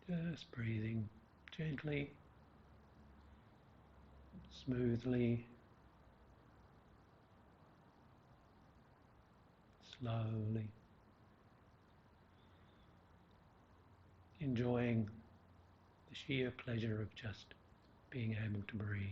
Just breathing gently, smoothly, slowly, enjoying the sheer pleasure of just being able to breathe.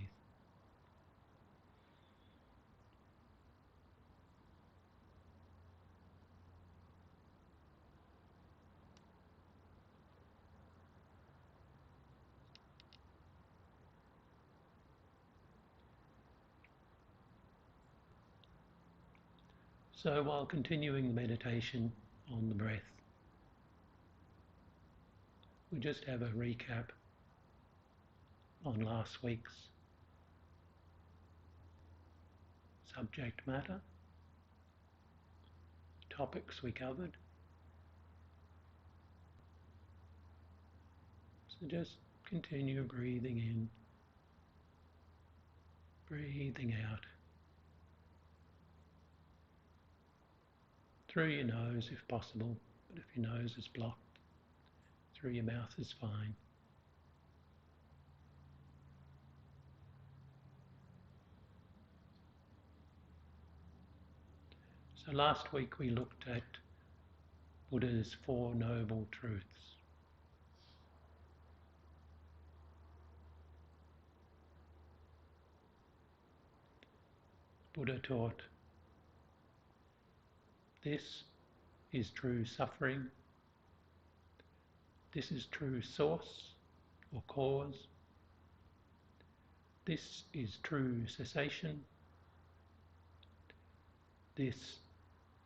So while continuing the meditation on the breath, we just have a recap on last week's subject matter, topics we covered. So just continue breathing in, breathing out. Through your nose if possible, but if your nose is blocked, through your mouth is fine. So last week we looked at Buddha's Four Noble Truths. Buddha taught, this is true suffering, this is true source or cause, this is true cessation, this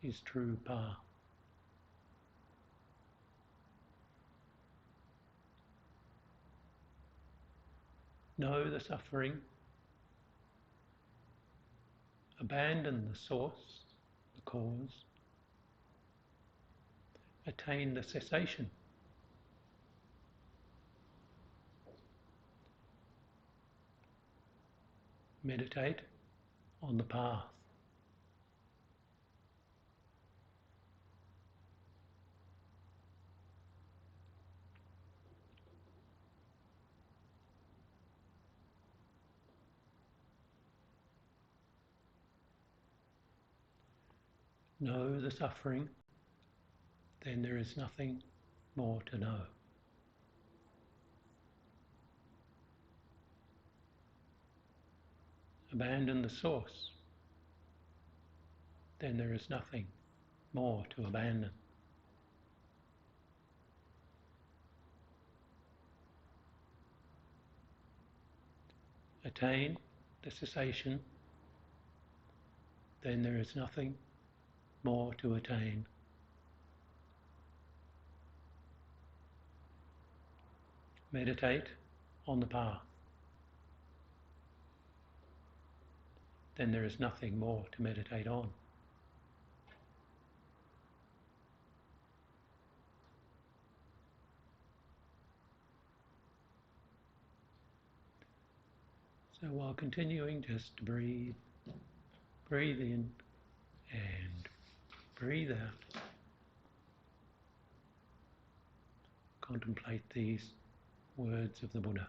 is true path. Know the suffering, abandon the source, the cause, attain the cessation. Meditate on the path. Know the suffering, then there is nothing more to know. Abandon the source, then there is nothing more to abandon. Attain the cessation, then there is nothing more to attain. Meditate on the path, then there is nothing more to meditate on. So while continuing, just breathe, breathe in and breathe out. Contemplate these words of the Buddha.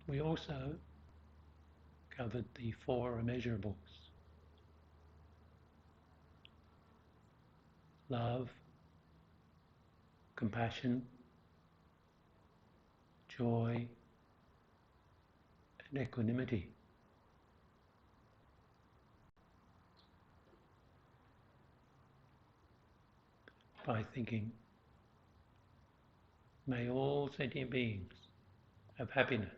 We also covered the Four Immeasurables: love, compassion, joy, and equanimity. By thinking, may all sentient beings have happiness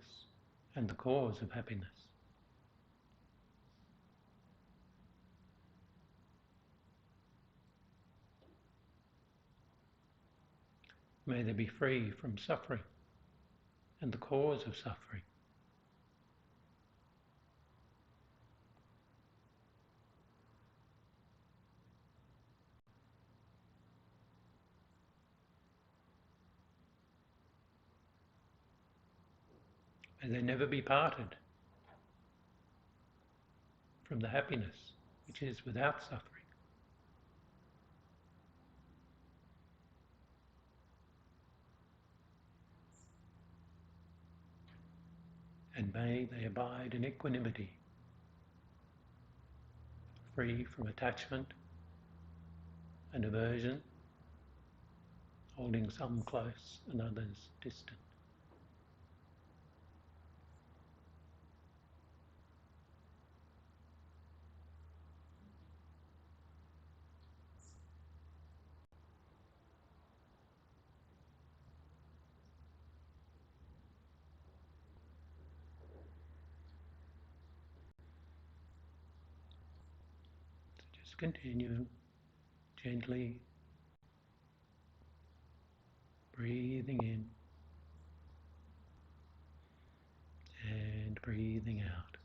and the cause of happiness. May they be free from suffering and the cause of suffering. May they never be parted from the happiness which is without suffering. And may they abide in equanimity, free from attachment and aversion, holding some close and others distant. So just continue gently breathing in and breathing out.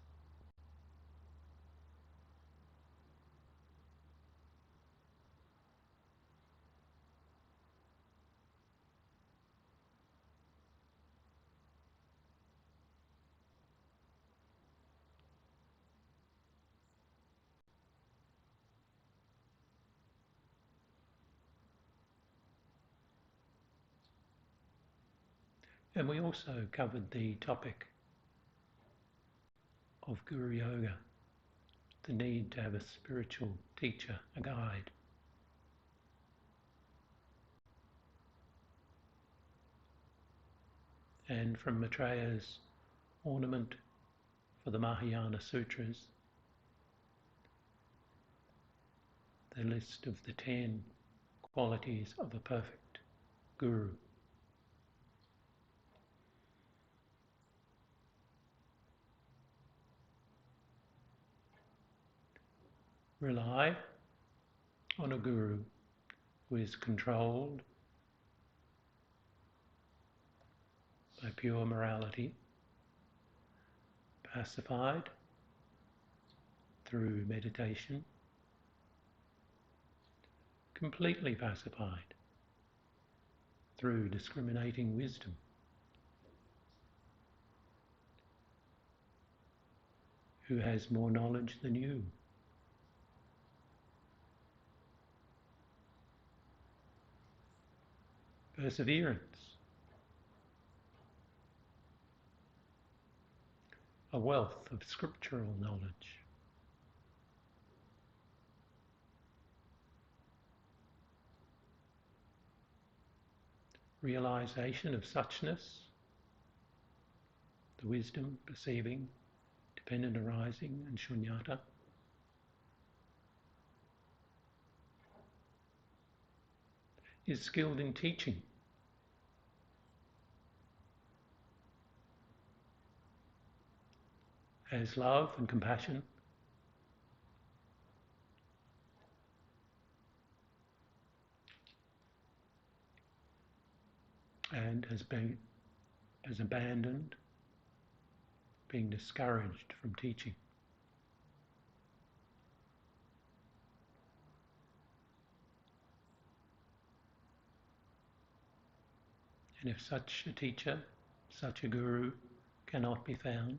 And we also covered the topic of Guru Yoga, the need to have a spiritual teacher, a guide. And from Maitreya's ornament for the Mahayana Sutras, the list of the 10 qualities of a perfect Guru. Rely on a Guru who is controlled by pure morality, pacified through meditation, completely pacified through discriminating wisdom, who has more knowledge than you, perseverance, a wealth of scriptural knowledge, realization of suchness, the wisdom, perceiving, dependent arising and shunyata, is skilled in teaching, has love and compassion, and has abandoned being discouraged from teaching. And if such a teacher, such a guru cannot be found,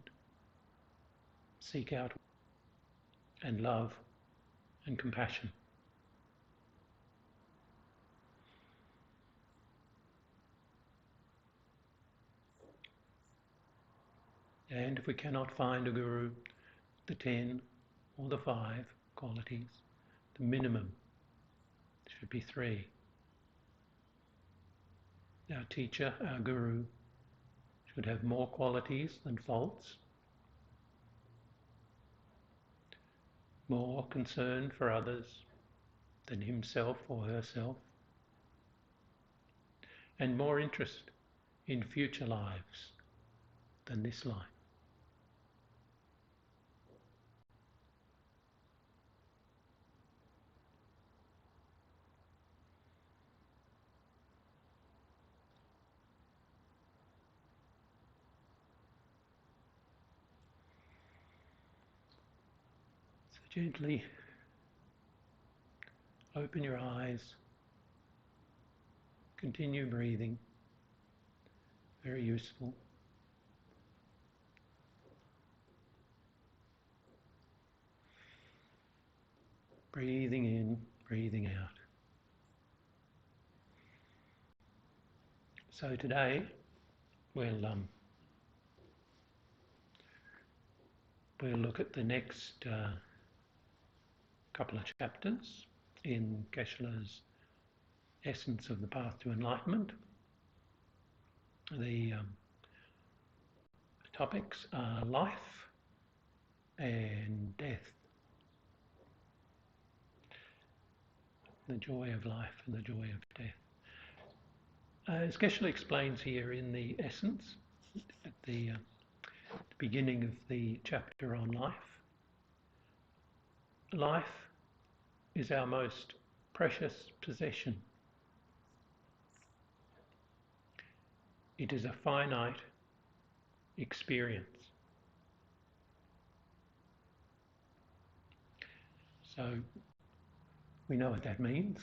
seek out and love and compassion. And if we cannot find a guru, the 10 or the 5 qualities, the minimum should be 3. Our teacher, our guru, should have more qualities than faults, more concern for others than himself or herself, and more interest in future lives than this life. So gently open your eyes, continue breathing, very useful. Breathing in, breathing out. So today we'll look at the next couple of chapters in Geshe's Essence of the Path to Enlightenment. The topics are life and death. The joy of life and the joy of death. As Geshe explains here in the Essence, at the beginning of the chapter on life, life is our most precious possession. It is a finite experience. So we know what that means.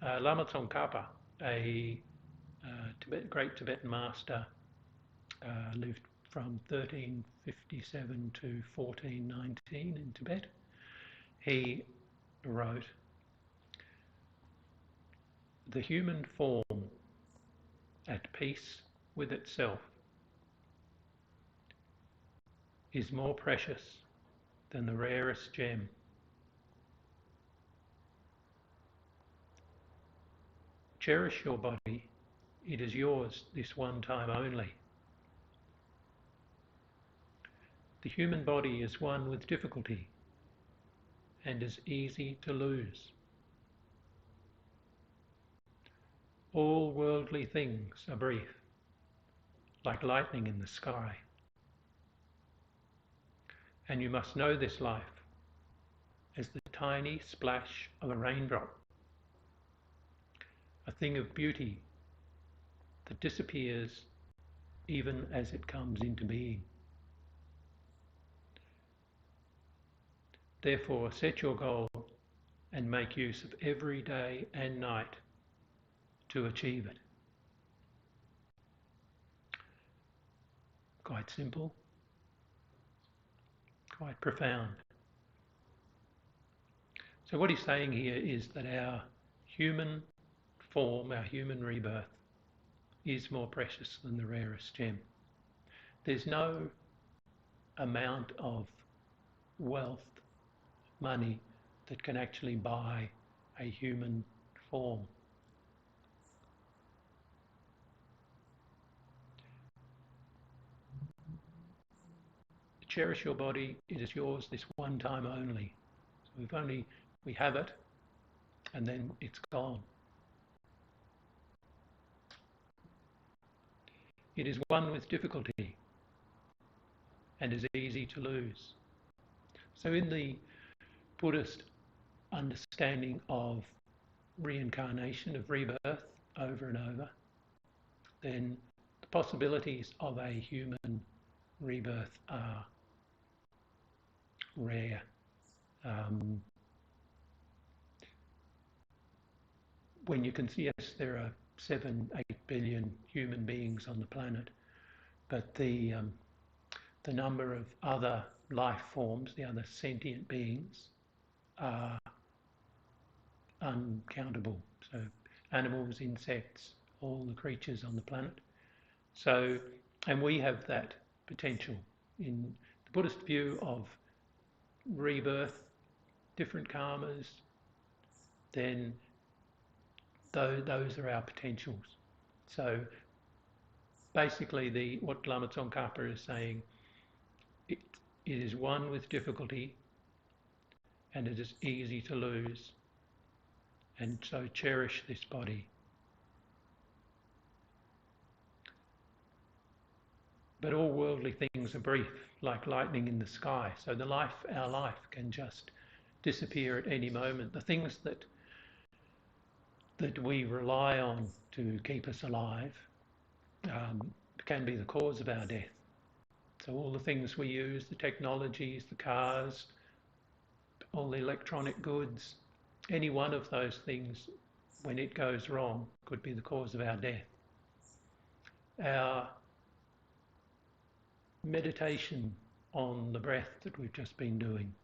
Lama Tsongkhapa, a great Tibetan master, lived from 1357 to 1419 in Tibet. He wrote, "The human form at peace with itself is more precious than the rarest gem. Cherish your body. It is yours this one time only. The human body is one with difficulty and is easy to lose. All worldly things are brief, like lightning in the sky. And you must know this life as the tiny splash of a raindrop, a thing of beauty that disappears even as it comes into being. Therefore, set your goal and make use of every day and night to achieve it." Quite simple, quite profound. So what he's saying here is that our human form, our human rebirth, is more precious than the rarest gem. There's no amount of wealth, money, that can actually buy a human form. Cherish your body. It is yours this one time only. So we have it, and then it's gone. It is one with difficulty and is easy to lose. So in the Buddhist understanding of reincarnation, of rebirth over and over, then the possibilities of a human rebirth are rare. When you can see, yes, there are 7-8 billion human beings on the planet, but the number of other life forms, the other sentient beings, are uncountable. So animals, insects, all the creatures on the planet. So, and we have that potential. In the Buddhist view of rebirth, different karmas, then those are our potentials. So basically what Lama Tsongkhapa is saying, it is one with difficulty and it is easy to lose, and so cherish this body. But all worldly things are brief, like lightning in the sky. So our life can just disappear at any moment. The things that we rely on to keep us alive can be the cause of our death. So all the things we use, the technologies, the cars, all the electronic goods, any one of those things, when it goes wrong, could be the cause of our death. Our meditation on the breath that we've just been doing,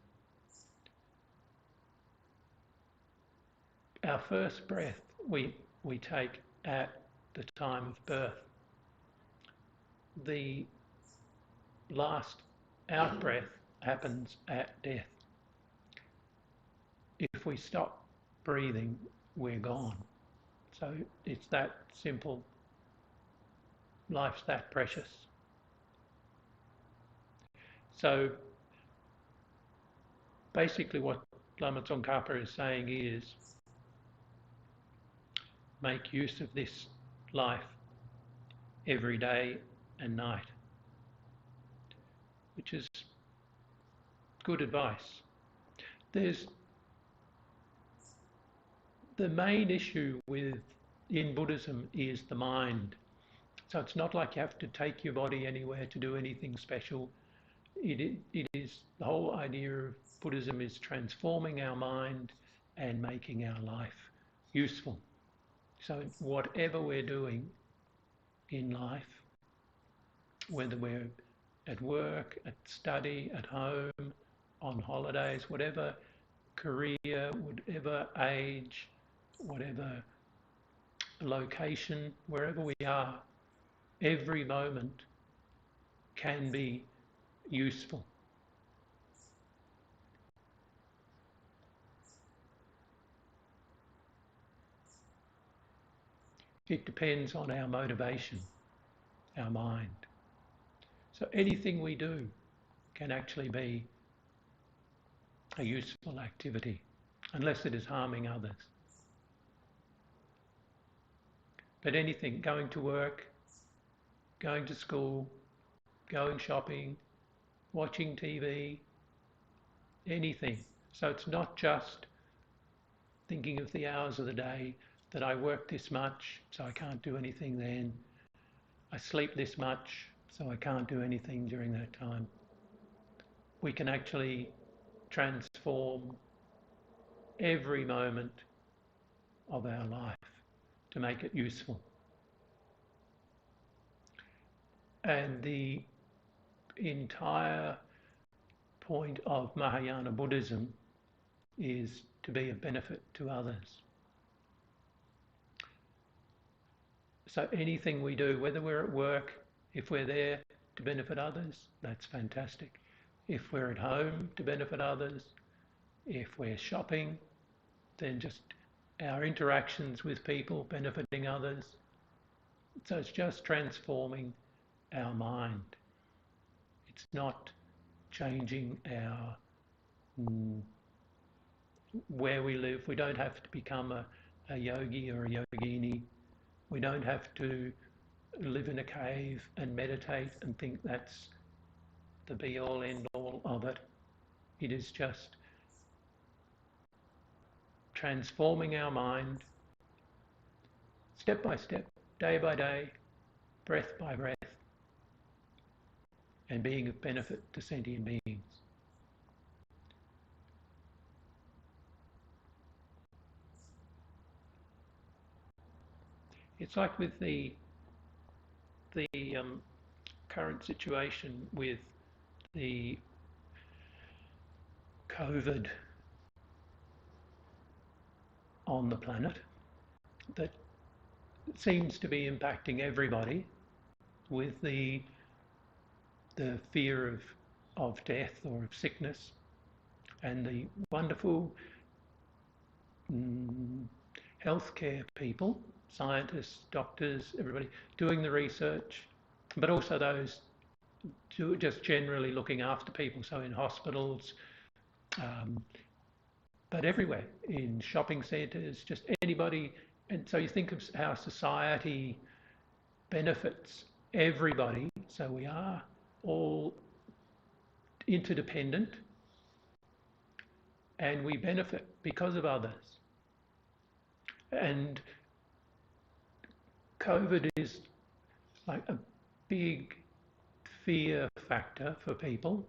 our first breath we take at the time of birth. The last out breath happens at death. If we stop breathing, we're gone. So it's that simple. Life's that precious. So basically what Lama Tsongkhapa is saying is make use of this life every day and night, which is good advice. There's the main issue in Buddhism is the mind. So it's not like you have to take your body anywhere to do anything special. It is the whole idea of Buddhism is transforming our mind and making our life useful. So whatever we're doing in life, whether we're at work, at study, at home, on holidays, whatever career, whatever age, whatever location, wherever we are, every moment can be useful. It depends on our motivation, our mind. So anything we do can actually be a useful activity, unless it is harming others. But anything, going to work, going to school, going shopping, watching TV, anything. So it's not just thinking of the hours of the day that I work this much, so I can't do anything then. I sleep this much, so I can't do anything during that time. We can actually transform every moment of our life to make it useful. And the entire point of Mahayana Buddhism is to be of benefit to others. So anything we do, whether we're at work, if we're there to benefit others, that's fantastic. If we're at home to benefit others, if we're shopping, then just our interactions with people benefiting others. So it's just transforming our mind. It's not changing our where we live. We don't have to become a yogi or a yogini. We don't have to live in a cave and meditate and think that's the be-all, end-all of it. It is just transforming our mind step by step, day by day, breath by breath, and being of benefit to sentient beings. It's like with the current situation with the COVID on the planet that seems to be impacting everybody with the fear of death or of sickness, and the wonderful healthcare people, scientists, doctors, everybody doing the research, but also those just generally looking after people, so in hospitals, but everywhere, in shopping centres, just anybody. And so you think of how society benefits everybody, so we are all interdependent and we benefit because of others. And COVID is like a big fear factor for people.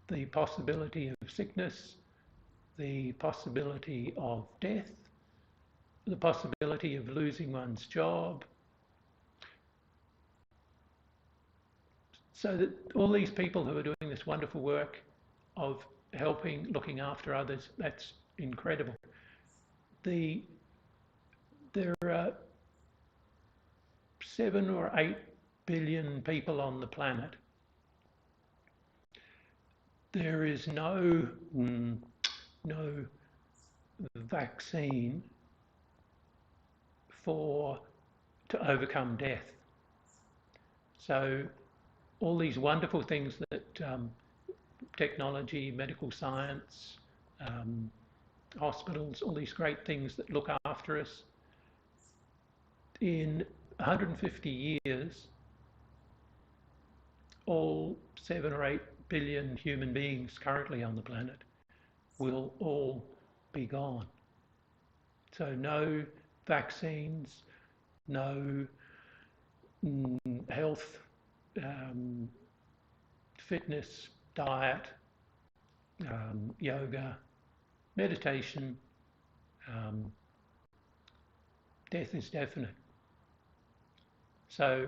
The possibility of sickness, the possibility of death, the possibility of losing one's job. So that all these people who are doing this wonderful work of helping, looking after others, that's incredible. there are 7 or 8 billion people on the planet. There is no vaccine to overcome death. So all these wonderful things that technology, medical science, hospitals, all these great things that look after us, in 150 years, all 7 or 8 billion human beings currently on the planet will all be gone. So no vaccines, no health, fitness, diet, yoga, meditation. Death is definite. So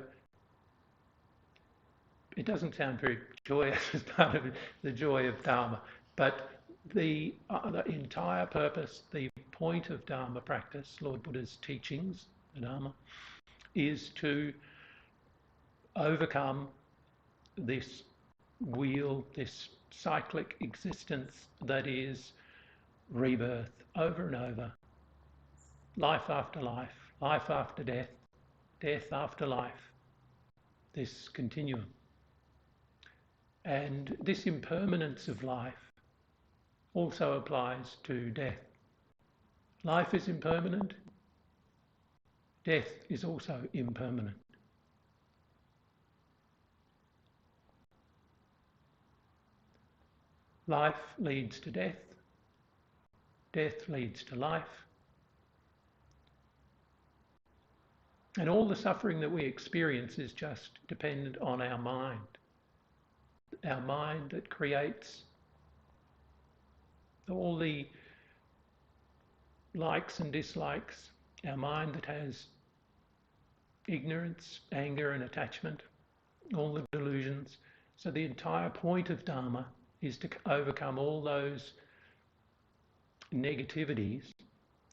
it doesn't sound very joyous as part of the joy of Dharma, but the entire purpose, the point of Dharma practice, Lord Buddha's teachings, the Dharma, is to overcome this wheel, this cyclic existence that is rebirth over and over, life after life, life after death, death after life, this continuum. And this impermanence of life also applies to death. Life is impermanent. Death is also impermanent. Life leads to death. Death leads to life. And all the suffering that we experience is just dependent on our mind. Our mind that creates all the likes and dislikes. Our mind that has ignorance, anger and attachment, all the delusions. So the entire point of Dharma is to overcome all those negativities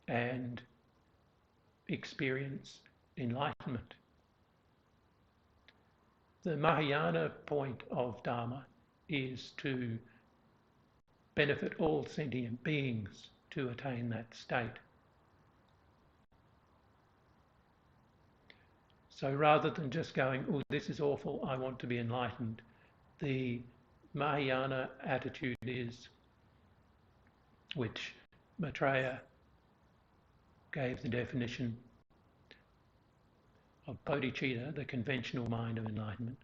and experience enlightenment. The Mahayana point of Dharma is to benefit all sentient beings to attain that state. So rather than just going, oh, this is awful, I want to be enlightened, the Mahayana attitude is, which Maitreya gave the definition of Bodhichitta, the conventional mind of enlightenment.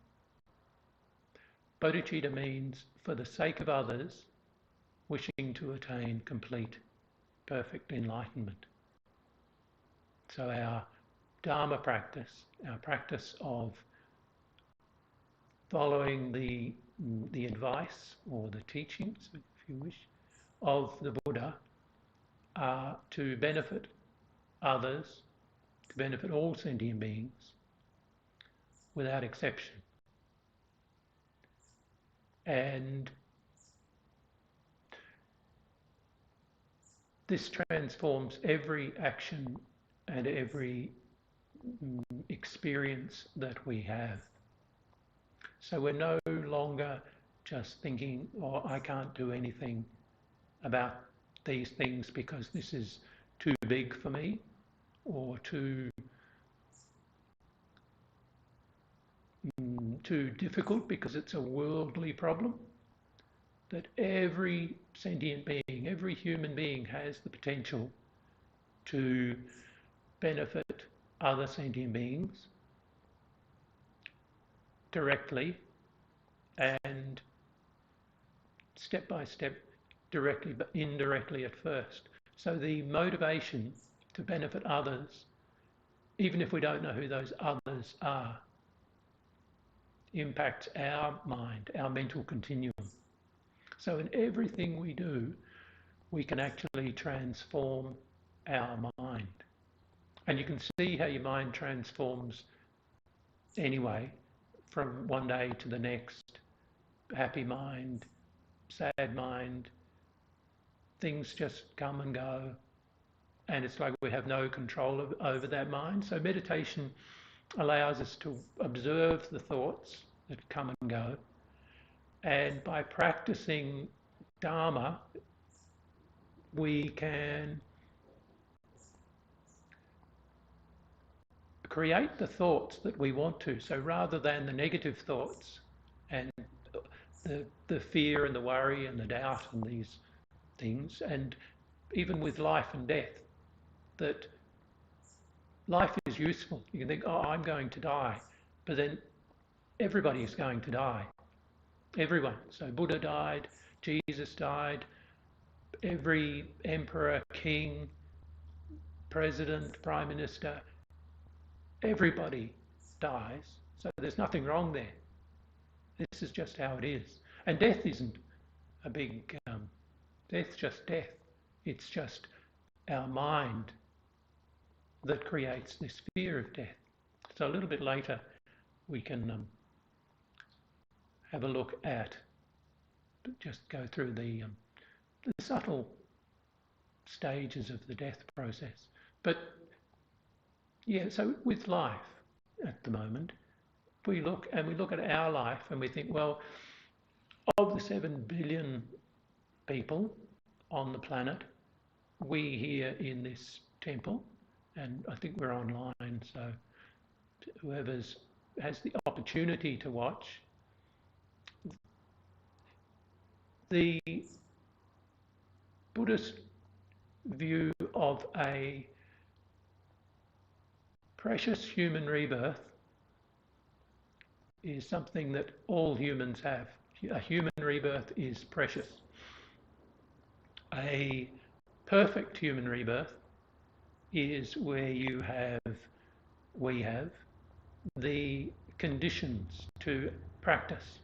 Bodhichitta means for the sake of others, wishing to attain complete, perfect enlightenment. So our Dharma practice, our practice of following the advice or the teachings, if you wish, of the Buddha are to benefit others, to benefit all sentient beings without exception. And this transforms every action and every experience that we have. So we're no longer just thinking, oh, I can't do anything about these things because this is too big for me or too difficult because it's a worldly problem. That every sentient being, every human being has the potential to benefit other sentient beings directly and step by step, directly but indirectly at first. So the motivation to benefit others, even if we don't know who those others are, impacts our mind, our mental continuum. So in everything we do, we can actually transform our mind. And you can see how your mind transforms anyway, from one day to the next. Happy mind, sad mind, things just come and go. and it's like we have no control over that mind. So meditation allows us to observe the thoughts that come and go, and by practicing Dharma, we can create the thoughts that we want to. So rather than the negative thoughts and the fear and the worry and the doubt and these things, and even with life and death, that life is useful. You can think, oh, I'm going to die, but then everybody is going to die. Everyone. So Buddha died, Jesus died, every emperor, king, president, prime minister, everybody dies. So there's nothing wrong there. This is just how it is. And death isn't a big, death's just death. It's just our mind that creates this fear of death. So a little bit later we can have a look at, just go through the subtle stages of the death process. But yeah, so with life at the moment, we look at our life and we think, well, of the 7 billion people on the planet, we here in this temple, and I think we're online, so whoever has the opportunity to watch, the Buddhist view of a precious human rebirth is something that all humans have. A human rebirth is precious. A perfect human rebirth is where we have the conditions to practice,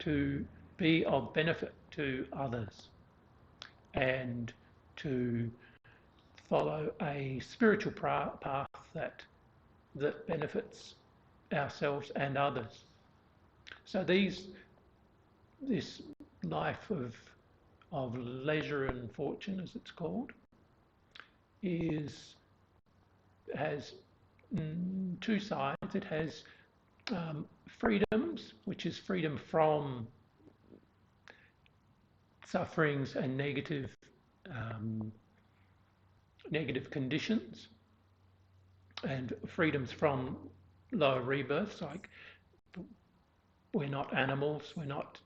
to be of benefit to others, and to follow a spiritual path that benefits ourselves and others. So this life of leisure and fortune, as it's called, has two sides. It has freedoms, which is freedom from sufferings and negative conditions, and freedoms from lower rebirths, like we're not animals, we're not,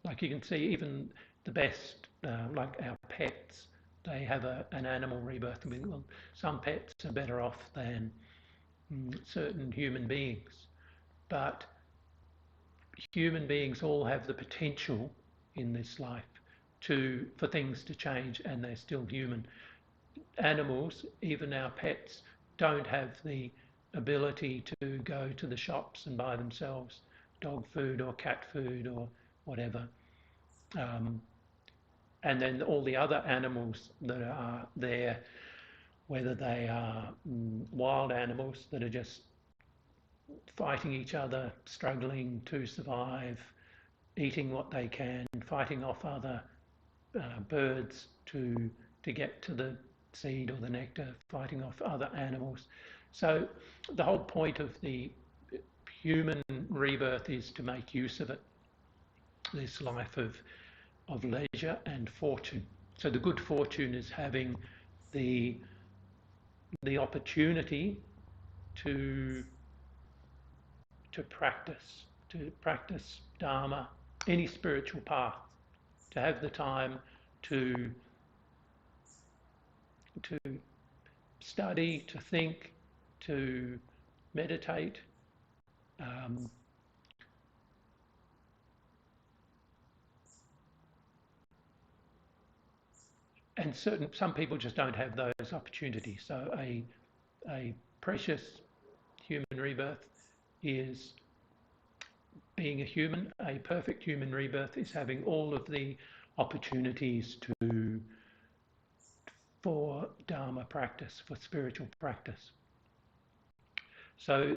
like you can see even the best, like our pets, they have an animal rebirth. Well, some pets are better off than certain human beings, but human beings all have the potential in this life for things to change, and they're still human. Animals, even our pets, don't have the ability to go to the shops and buy themselves dog food or cat food or whatever. And then all the other animals that are there, whether they are wild animals that are just fighting each other, struggling to survive, eating what they can, fighting off other birds to get to the seed or the nectar, fighting off other animals. So the whole point of the human rebirth is to make use of it, this life of leisure and fortune. So the good fortune is having the opportunity to practice Dharma, any spiritual path, to have the time to study, to think, to meditate, and some people just don't have those opportunities. So a precious human rebirth is being a human. A perfect human rebirth is having all of the opportunities for Dharma practice, for spiritual practice. So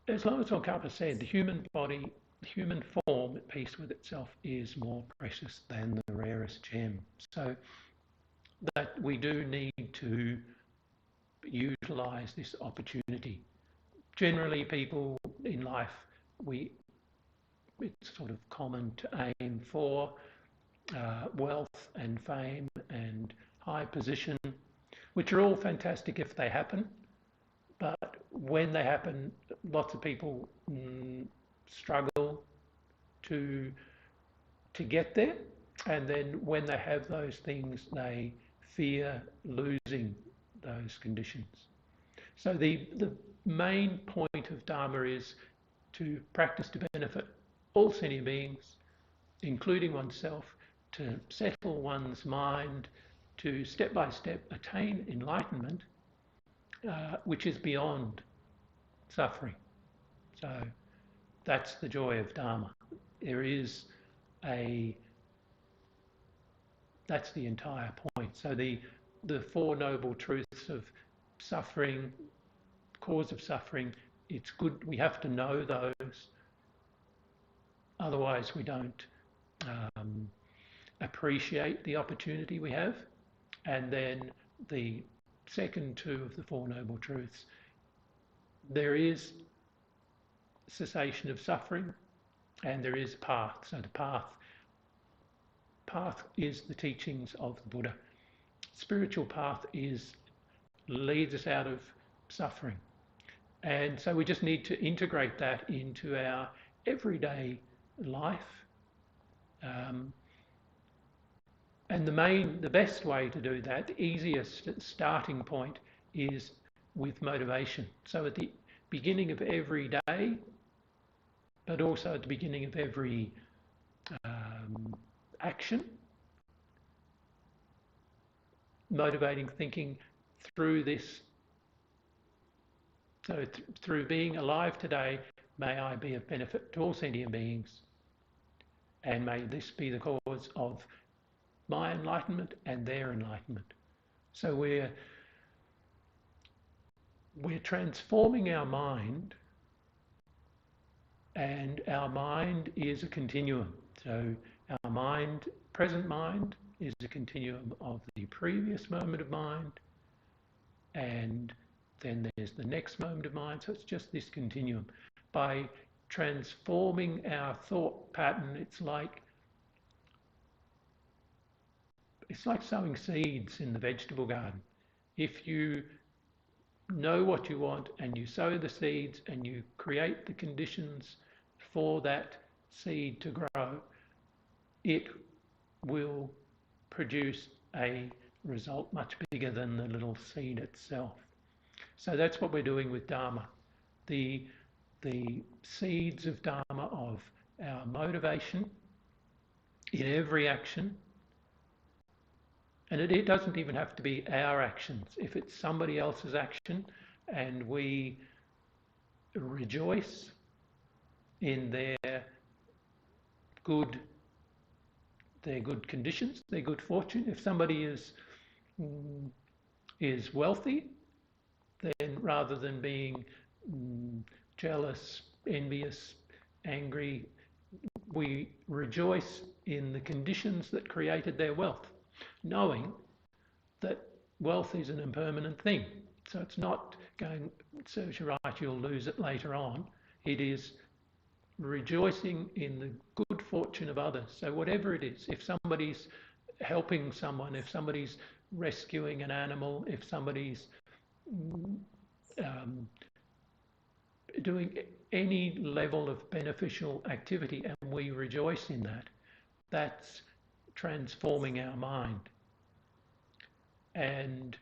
as long as Tsongkhapa said, the human body, the human form at peace with itself is more precious than the rarest gem. So that we do need to utilise this opportunity. Generally, people in life, it's sort of common to aim for wealth and fame and high position, which are all fantastic if they happen. But when they happen, lots of people struggle to get there. And then when they have those things, they fear losing those conditions. So the main point of Dharma is to practice to benefit all sentient beings, including oneself, to settle one's mind, to step by step attain enlightenment, which is beyond suffering. So that's the joy of Dharma. That's the entire point. So the Four Noble Truths of suffering, cause of suffering, it's good, we have to know those. Otherwise we don't appreciate the opportunity we have. And then the second two of the Four Noble Truths, there is cessation of suffering and there is path. So the path is the teachings of the Buddha. Spiritual path leads us out of suffering. And so we just need to integrate that into our everyday life. And the best way to do that, the easiest starting point is with motivation. So at the beginning of every day, but also at the beginning of every action, motivating thinking through this. So through being alive today, may I be of benefit to all sentient beings, and may this be the cause of my enlightenment and their enlightenment. So we're transforming our mind, and our mind is a continuum. So our mind, present mind, is a continuum of the previous moment of mind, and then there's the next moment of mind. So it's just this continuum. By transforming our thought pattern, it's like sowing seeds in the vegetable garden. If you know what you want and you sow the seeds and you create the conditions for that seed to grow, it will produce a result much bigger than the little seed itself. So that's what we're doing with Dharma. The seeds of Dharma, of our motivation in every action, and it doesn't even have to be our actions. If it's somebody else's action and we rejoice in their good conditions, their good fortune. If somebody is wealthy, then rather than being jealous, envious, angry, we rejoice in the conditions that created their wealth, knowing that wealth is an impermanent thing. So it's not going, it serves you right, you'll lose it later on. It is rejoicing in the good fortune of others. So whatever it is, if somebody's helping someone, if somebody's rescuing an animal, if somebody's doing any level of beneficial activity and we rejoice in that, that's transforming our mind. And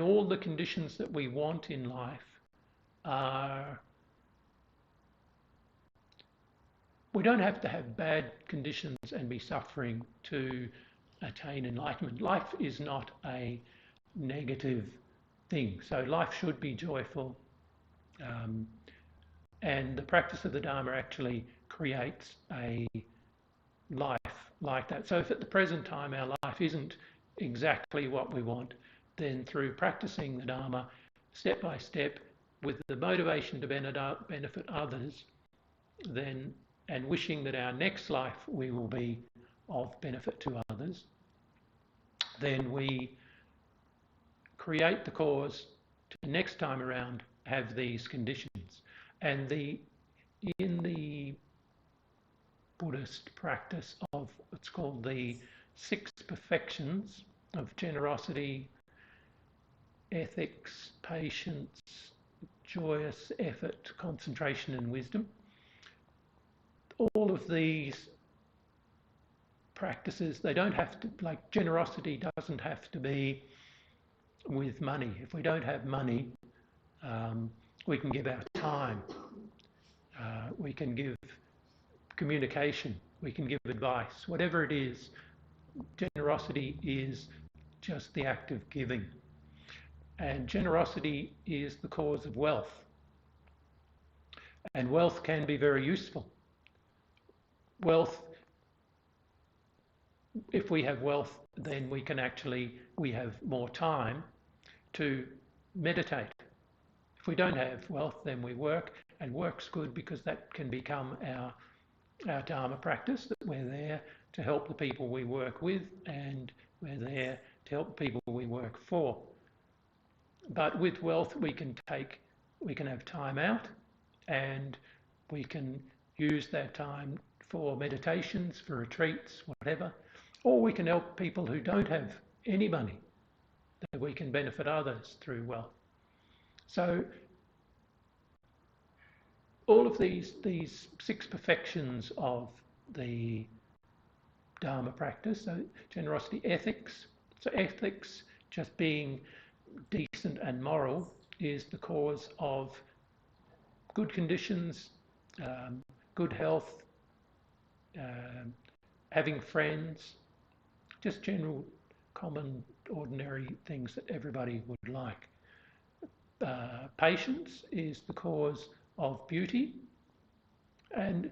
all the conditions that we want in life are, we don't have to have bad conditions and be suffering to attain enlightenment. Life is not a negative thing. So life should be joyful. And the practice of the Dharma actually creates a life like that. So if at the present time our life isn't exactly what we want, then through practicing the Dharma, step by step, with the motivation to benefit others, then, and wishing that our next life we will be of benefit to others, then we create the cause to next time around have these conditions. And in the Buddhist practice of what's called the 6 perfections of generosity, ethics, patience, joyous effort, concentration and wisdom, all of these practices, they don't have to, like generosity doesn't have to be with money. If we don't have money, we can give our time, we can give communication, we can give advice, whatever it is. Generosity is just the act of giving. And generosity is the cause of wealth. And wealth can be very useful. Wealth, if we have wealth, then we have more time to meditate. If we don't have wealth, then we work, and work's good because that can become our Dharma practice, that we're there to help the people we work with, and we're there to help the people we work for. But with wealth, we can have time out, and we can use that time for meditations, for retreats, whatever. Or we can help people who don't have any money, that we can benefit others through wealth. So all of these 6 perfections of the Dharma practice, so generosity, ethics. So ethics, just being decent and moral, is the cause of good conditions, good health, having friends, just general, common, ordinary things that everybody would like. Patience is the cause of beauty, and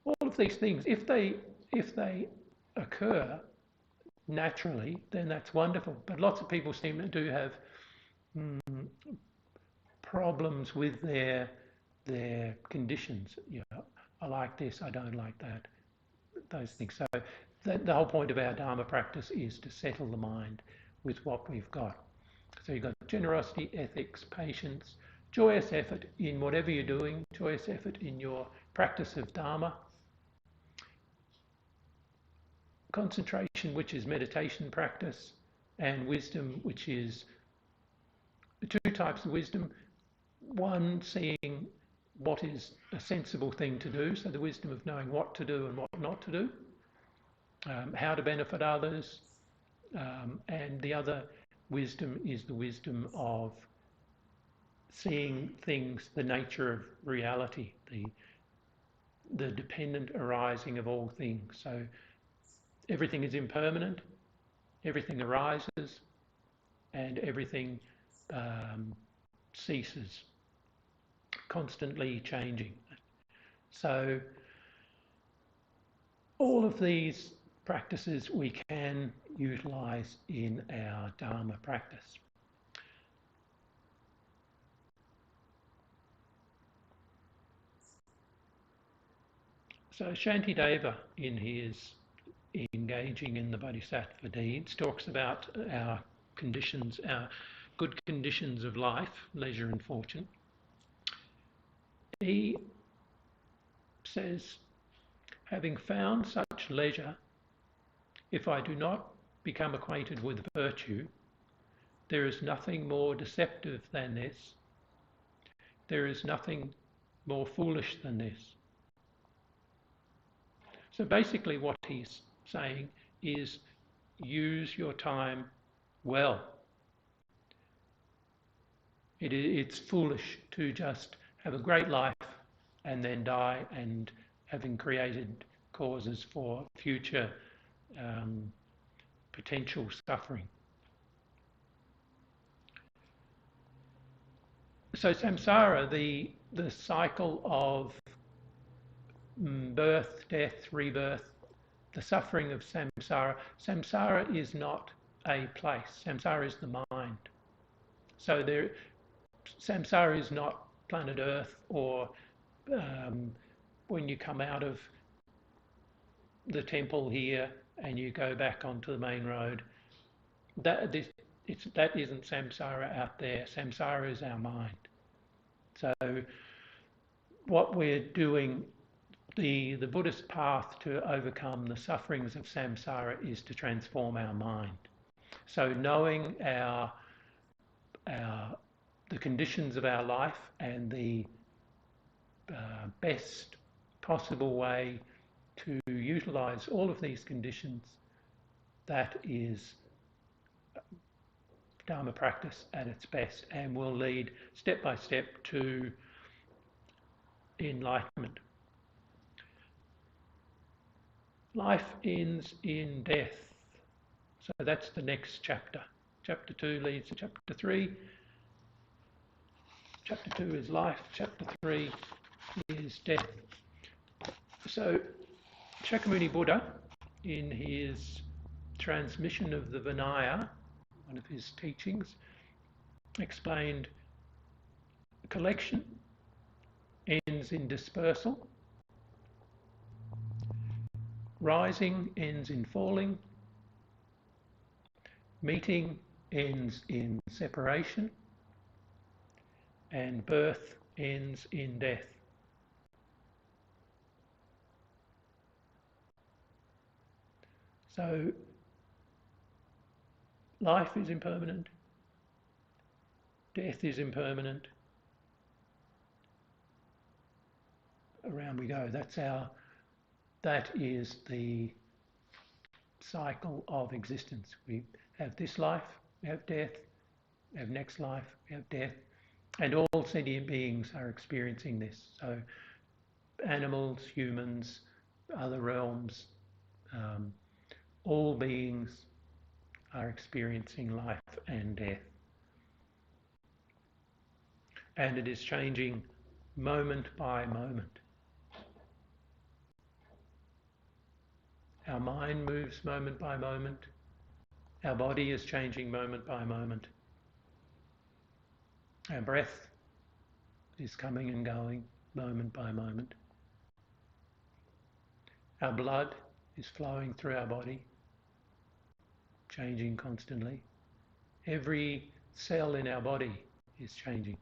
all of these things, if they occur naturally, then that's wonderful. But lots of people seem to do have problems with their conditions. You know, I like this, I don't like that, those things. So the whole point of our Dharma practice is to settle the mind with what we've got. So you've got generosity, ethics, patience, joyous effort in whatever you're doing, joyous effort in your practice of Dharma, concentration, which is meditation practice, and wisdom, which is 2 types of wisdom. One, seeing what is a sensible thing to do, so the wisdom of knowing what to do and what not to do, how to benefit others, and the other wisdom is the wisdom of seeing things, the nature of reality, the dependent arising of all things. So everything is impermanent, everything arises, and everything ceases, constantly changing. So all of these practices we can utilise in our Dharma practice. So Shantideva, in his engaging in the Bodhisattva deeds, talks about our conditions, our good conditions of life, leisure and fortune. He says, having found such leisure, if I do not become acquainted with virtue, there is nothing more deceptive than this. There is nothing more foolish than this. So basically what he's saying is use your time well. It's foolish to just have a great life and then die, and having created causes for future potential suffering. So samsara, the cycle of birth, death, rebirth, the suffering of samsara. Samsara is not a place. Samsara is the mind. So samsara is not planet Earth or when you come out of the temple here and you go back onto the main road. That isn't samsara out there. Samsara is our mind. So what we're doing, the Buddhist path to overcome the sufferings of samsara is to transform our mind. So knowing the conditions of our life and the best possible way to utilize all of these conditions, that is Dharma practice at its best and will lead step by step to enlightenment. Life ends in death. So that's the next chapter. Chapter 2 leads to chapter 3. Chapter 2 is life. Chapter 3 is death. So Shakyamuni Buddha, in his transmission of the Vinaya, one of his teachings, explained collection ends in dispersal, rising ends in falling, meeting ends in separation, and birth ends in death. So life is impermanent, death is impermanent. Around we go. That is the cycle of existence. We have this life, we have death, we have next life, we have death, and all sentient beings are experiencing this. So animals, humans, other realms, all beings are experiencing life and death. And it is changing moment by moment. Our mind moves moment by moment. Our body is changing moment by moment. Our breath is coming and going moment by moment. Our blood is flowing through our body, changing constantly. Every cell in our body is changing.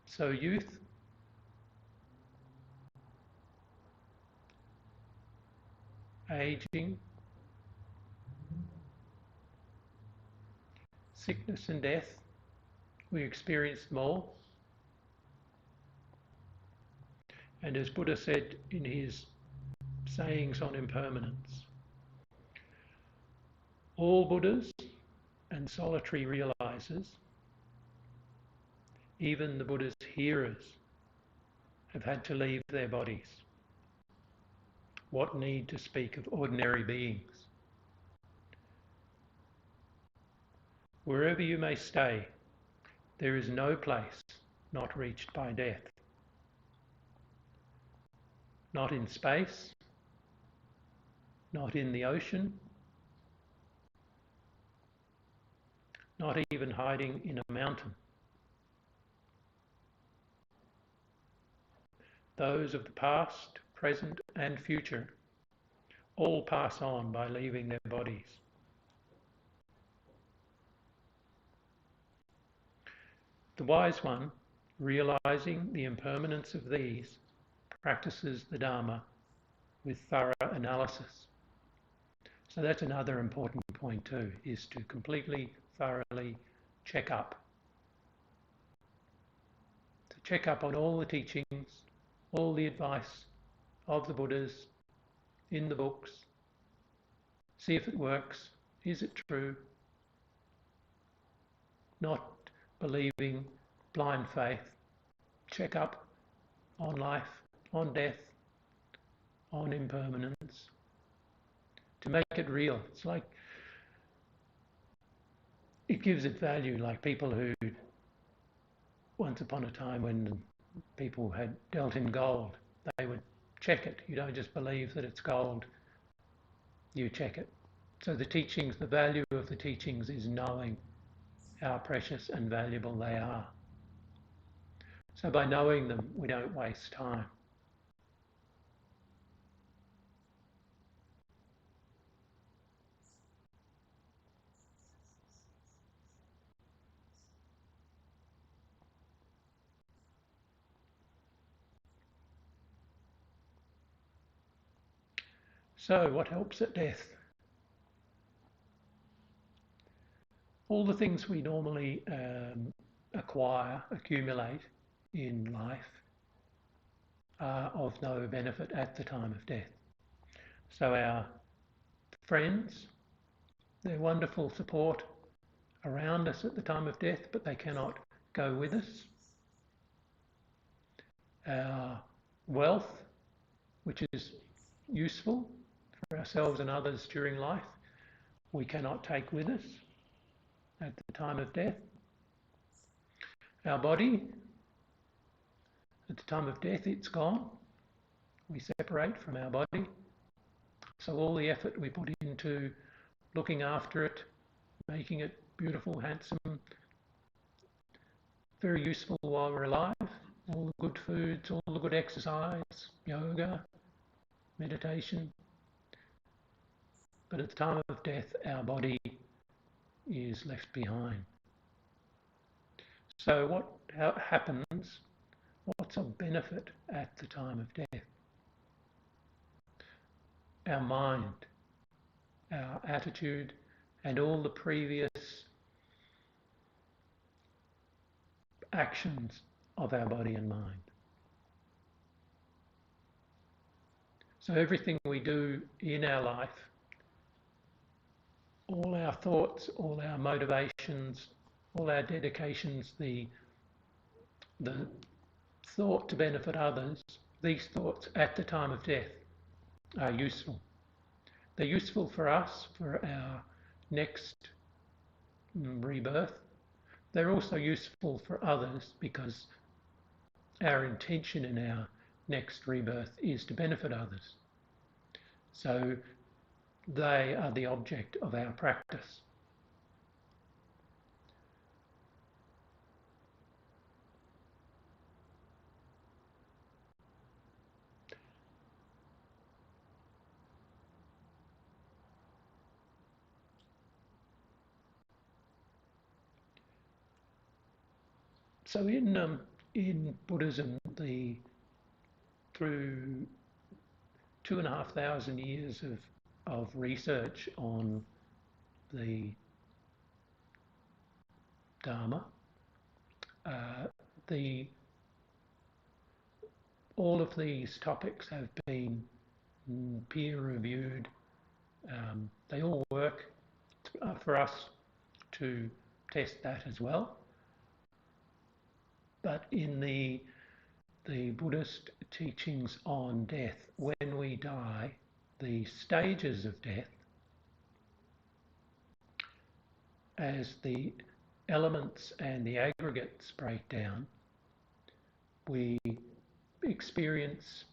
So youth, aging, sickness and death, we experience them all. And as Buddha said in his sayings on impermanence, all Buddhas and solitary realizers, even the Buddha's hearers, have had to leave their bodies. What need to speak of ordinary beings? Wherever you may stay, there is no place not reached by death. Not in space, not in the ocean, not even hiding in a mountain. Those of the past, present and future all pass on by leaving their bodies. The wise one, realizing the impermanence of these, practices the Dharma with thorough analysis. So that's another important point too, is to completely, thoroughly check up. To check up on all the teachings, all the advice of the Buddhas in the books. See if it works. Is it true? Not believing, blind faith. Check up on life, on death, on impermanence. To make it real. It's like, it gives it value, like people who once upon a time when people had dealt in gold, they would check it. You don't just believe that it's gold, you check it. So the teachings, the value of the teachings is knowing how precious and valuable they are. So by knowing them, we don't waste time. So what helps at death? All the things we normally accumulate in life are of no benefit at the time of death. So our friends, they're wonderful support around us at the time of death, but they cannot go with us. Our wealth, which is useful for ourselves and others during life, we cannot take with us at the time of death. Our body, at the time of death, it's gone. We separate from our body. So all the effort we put into looking after it, making it beautiful, handsome, very useful while we're alive, all the good foods, all the good exercise, yoga, meditation. But at the time of death, our body is left behind. So what happens? What's of benefit at the time of death? Our mind, our attitude, and all the previous actions of our body and mind. So everything we do in our life, all our thoughts, all our motivations, all our dedications, the thought to benefit others, these thoughts at the time of death are useful. They're useful for us, for our next rebirth. They're also useful for others because our intention in our next rebirth is to benefit others. So they are the object of our practice. So in Buddhism, through 2,500 years of research on the Dharma, all of these topics have been peer-reviewed. They all work for us to test that as well. But in the Buddhist teachings on death, when we die, the stages of death, as the elements and the aggregates break down, we experience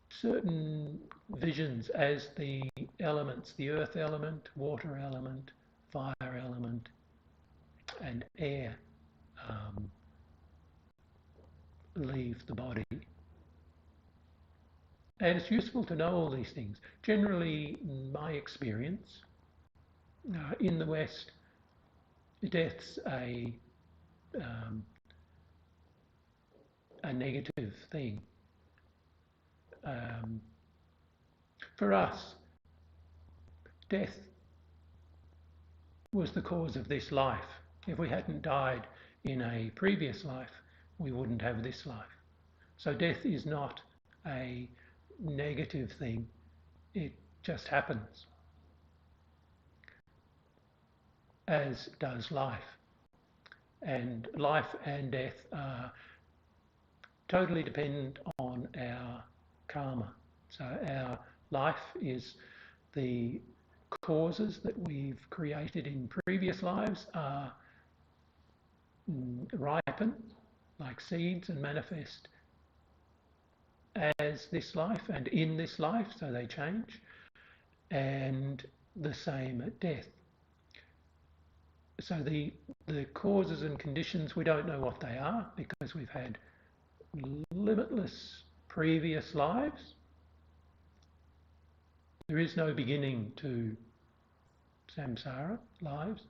certain visions as the elements, the earth element, water element, fire element, and air leave the body. And it's useful to know all these things. Generally, in my experience, in the West, death's a negative thing. For us, death was the cause of this life. If we hadn't died in a previous life, we wouldn't have this life. So death is not a negative thing. It just happens, as does life. And life and death are totally dependent on our karma. So our life is the causes that we've created in previous lives are ripen like seeds and manifest as this life and in this life, so they change, and the same at death. So the causes and conditions, we don't know what they are because we've had limitless previous lives. There is no beginning to samsara lives.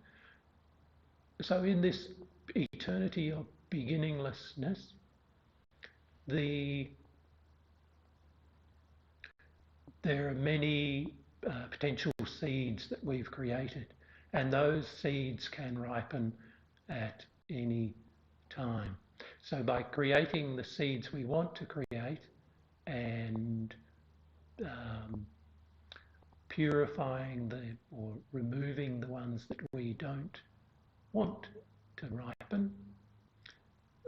So in this eternity of beginninglessness, there are many potential seeds that we've created, and those seeds can ripen at any time. So by creating the seeds we want to create and purifying or removing the ones that we don't want to ripen,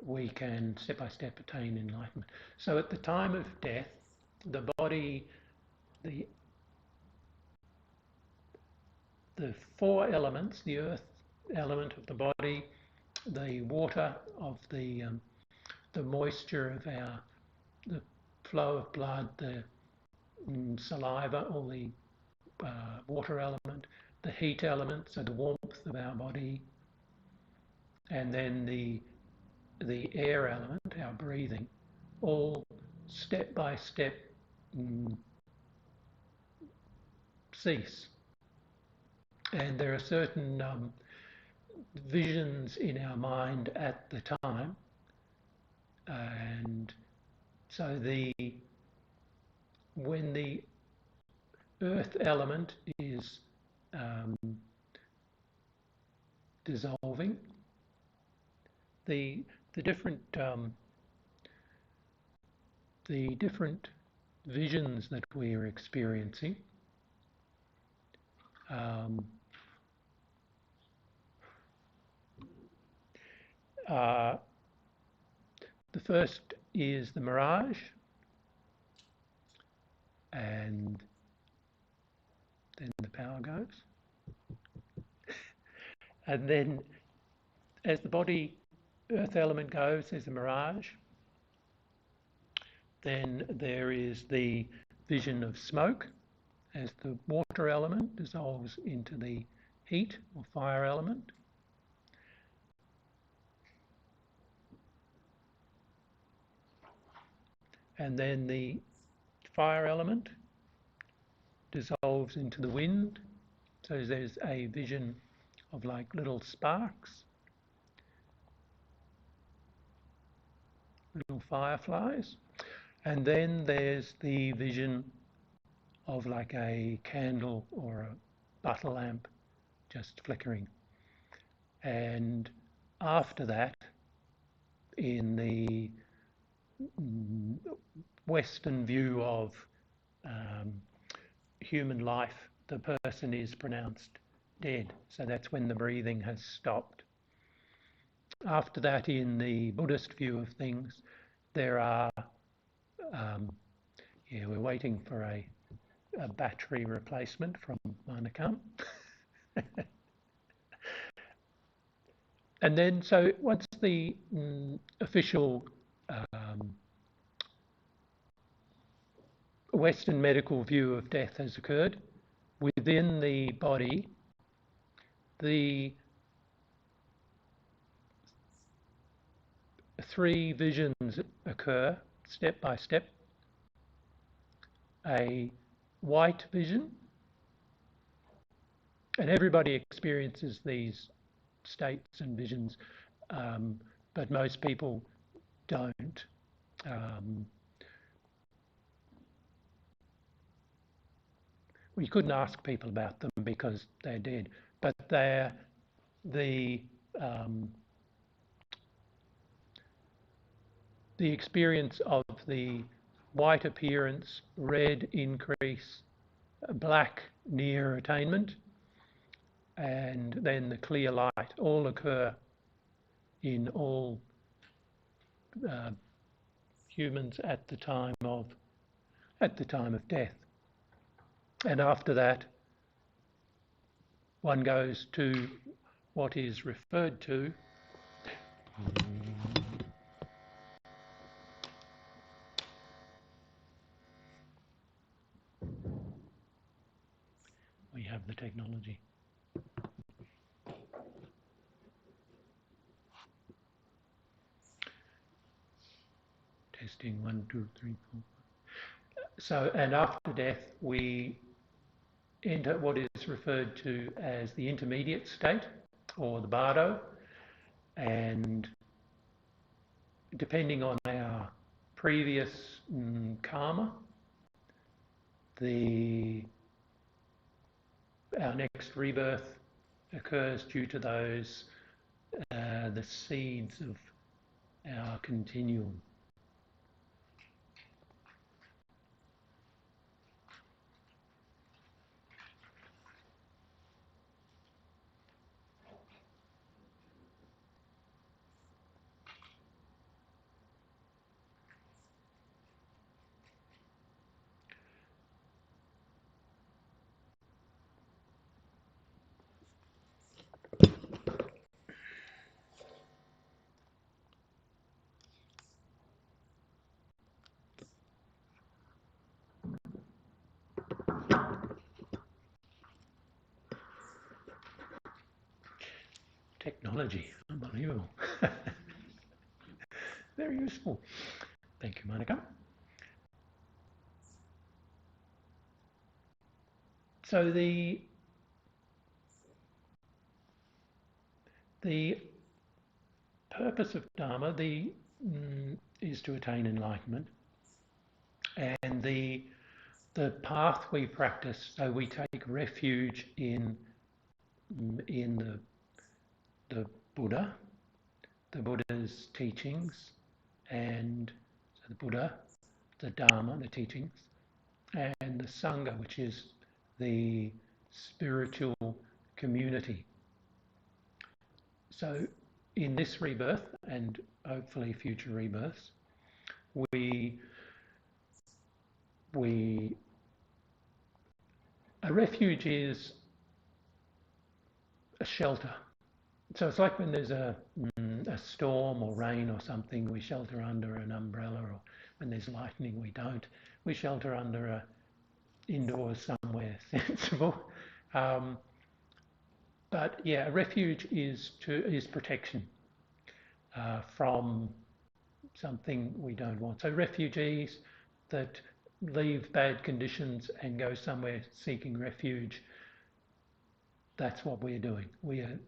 we can step by step attain enlightenment. So at the time of death, the body, the four elements, the earth element of the body, the water of the moisture of the flow of blood, the saliva, or the water element, the heat element, so the warmth of our body, and then the air element, our breathing, all step by step cease. And there are certain visions in our mind at the time, and so when the earth element is dissolving, the different visions that we are experiencing the first is the mirage, and then the power goes. And then as the body earth element goes, there's a mirage. Then there is the vision of smoke as the water element dissolves into the heat or fire element. And then the fire element dissolves into the wind. So there's a vision of like little sparks, little fireflies. And then there's the vision of like a candle or a butter lamp just flickering. And after that, in the Western view of human life, the person is pronounced dead. So that's when the breathing has stopped. After that, in the Buddhist view of things, there are, we're waiting for a battery replacement from Manakam. And then, so once the official Western medical view of death has occurred, within the body, the three visions occur step by step. A white vision, and everybody experiences these states and visions, but most people don't. We couldn't ask people about them because they're dead, but they're the experience of the white appearance, red increase, black near attainment, and then the clear light all occur in all humans at the time of death. And after that, one goes to what is referred to we have the technology. Testing 1, 2, 3, 4. So, and after death, we enter what is referred to as the intermediate state, or the Bardo, and depending on our previous karma, our next rebirth occurs due to those the seeds of our continuum. Technology, unbelievable. Very useful. Thank you, Monica. So the purpose of Dharma is to attain enlightenment, and the path we practice. So we take refuge in the Buddha, the Buddha's teachings, and so the Buddha, the Dharma, the teachings, and the Sangha, which is the spiritual community. So in this rebirth, and hopefully future rebirths, a refuge is a shelter. So it's like when there's a storm or rain or something, we shelter under an umbrella, or when there's lightning, we don't. We shelter under indoors somewhere sensible. But yeah, a refuge is protection from something we don't want. So refugees that leave bad conditions and go somewhere seeking refuge, that's what we're doing. We are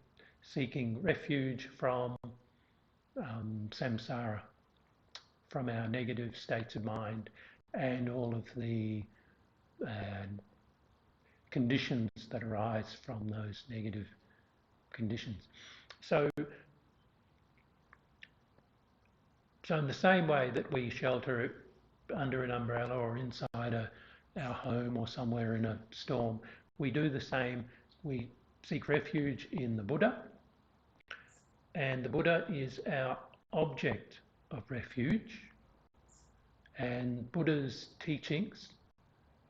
seeking refuge from samsara, from our negative states of mind and all of the conditions that arise from those negative conditions. So in the same way that we shelter under an umbrella or inside our home or somewhere in a storm, we do the same. We seek refuge in the Buddha, and the Buddha is our object of refuge, and Buddha's teachings.